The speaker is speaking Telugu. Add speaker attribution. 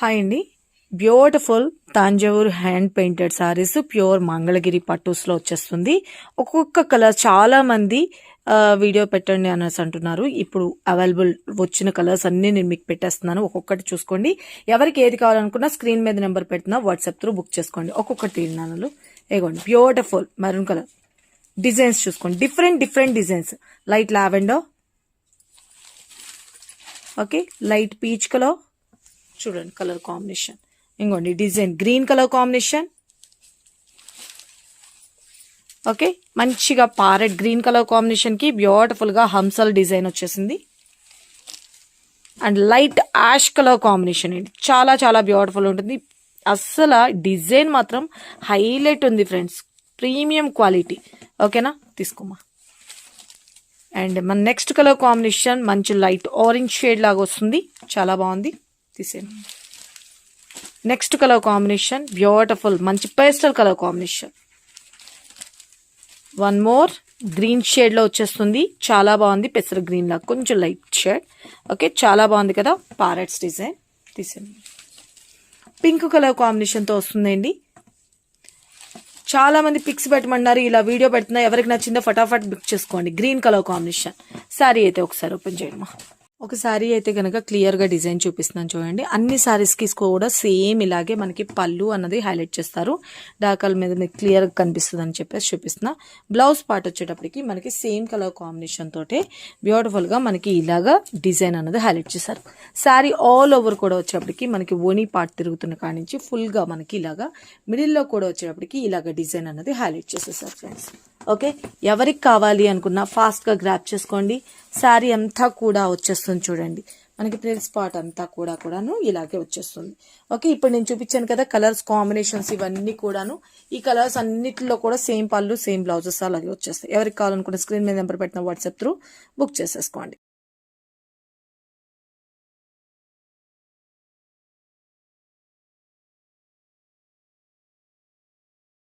Speaker 1: హాయ్ అండి. Beautiful Thanjavur hand painted sarees pure Mangalagiri పట్టూస్లో వచ్చేస్తుంది. ఒక్కొక్క కలర్ చాలా మంది వీడియో పెట్టండి అనేసి అంటున్నారు. ఇప్పుడు అవైలబుల్ వచ్చిన కలర్స్ అన్ని నేను మీకు పెట్టేస్తున్నాను. ఒక్కొక్కటి చూసుకోండి. ఎవరికి ఏది కావాలనుకున్నా స్క్రీన్ మీద నెంబర్ పెడుతున్నా, వాట్సాప్ త్రూ బుక్ చేసుకోండి. ఒక్కొక్కటి నాన్నలు ఏగోండి. బ్యూటిఫుల్ మెరూన్ కలర్ డిజైన్స్ చూసుకోండి. Different designs. Light lavender, okay, light peach colour చూడండి, కలర్ కాంబినేషన్. ఇంకోండి design green colour combination, okay, మంచిగా పారెట్ గ్రీన్ కలర్ కాంబినేషన్ కి బ్యూటిఫుల్ గా హంసల్ డిజైన్ వచ్చేసింది. And light ash colour combination అండి, చాలా చాలా బ్యూటిఫుల్ ఉంటుంది. అస్సలు డిజైన్ మాత్రం హైలైట్ ఉంది ఫ్రెండ్స్, ప్రీమియం క్వాలిటీ. ఓకేనా, తీసుకోమా. అండ్ మన నెక్స్ట్ కలర్ కాంబినేషన్ మంచి లైట్ ఆరెంజ్ షేడ్ లాగా వస్తుంది, చాలా బాగుంది. తీసేయండి. నెక్స్ట్ కలర్ కాంబినేషన్ బ్యూటిఫుల్ మంచి pastel colour combination. One more green shade లో వచ్చేస్తుంది, చాలా బాగుంది. పెసర గ్రీన్ లాగా కొంచెం లైట్ షేడ్. ఓకే, చాలా బాగుంది కదా. పారెట్స్ డిజైన్. తీసేయండి. పింక్ కలర్ కాంబినేషన్ తో వస్తుందండి. చాలా మంది పిక్స్ పెట్టమన్నారు, ఇలా వీడియో పెడుతున్నా. ఎవరికి నచ్చిందో ఫటాఫట్ బుక్ చేసుకోండి. గ్రీన్ కలర్ కాంబినేషన్ శారీ అయితే ఒకసారి ఓపెన్ చేయమ్మా. ఒక శారీ అయితే కనుక క్లియర్ గా డిజైన్ చూపిస్తున్నాను చూడండి. అన్ని శారీస్ కి కూడా సేమ్ ఇలాగే మనకి పళ్ళు అన్నది హైలైట్ చేస్తారు. డాకాల మీద మీకు క్లియర్ గా కనిపిస్తుంది అని చెప్పేసి చూపిస్తున్నా. బ్లౌజ్ పార్ట్ వచ్చేటప్పటికి మనకి సేమ్ కలర్ కాంబినేషన్ తోటే బ్యూటిఫుల్ గా మనకి ఇలాగా డిజైన్ అన్నది హైలైట్ చేశారు. శారీ ఆల్ ఓవర్ కూడా వచ్చేటప్పటికి మనకి ఓనీ పార్ట్ తిరుగుతున్న కాడి నుంచి ఫుల్ గా మనకి ఇలాగా మిడిల్ లో కూడా వచ్చేటప్పటికి ఇలాగ డిజైన్ అన్నది హైలైట్ చేసేసారు ఫ్రెండ్స్. ఓకే, ఎవరికి కావాలి అనుకున్నా ఫాస్ట్ గా గ్రాప్ చేసుకోండి. శారీ అంతా కూడా వచ్చేస్తుంది చూడండి, మనకి ప్రిన్స్ పార్ట్ అంతా కూడాను ఇలాగే వచ్చేస్తుంది. ఓకే, ఇప్పుడు నేను చూపించాను కదా కలర్స్ కాంబినేషన్స్, ఇవన్నీ కూడాను ఈ కలర్స్ అన్నిటిలో కూడా సేమ్ పళ్ళు సేమ్ బ్లౌజెస్ అలాగే వచ్చేస్తాయి. ఎవరికి కావాలనుకున్న స్క్రీన్ మీద నెంబర్ పెట్టిన వాట్సాప్ త్రూ బుక్ చేసేసుకోండి.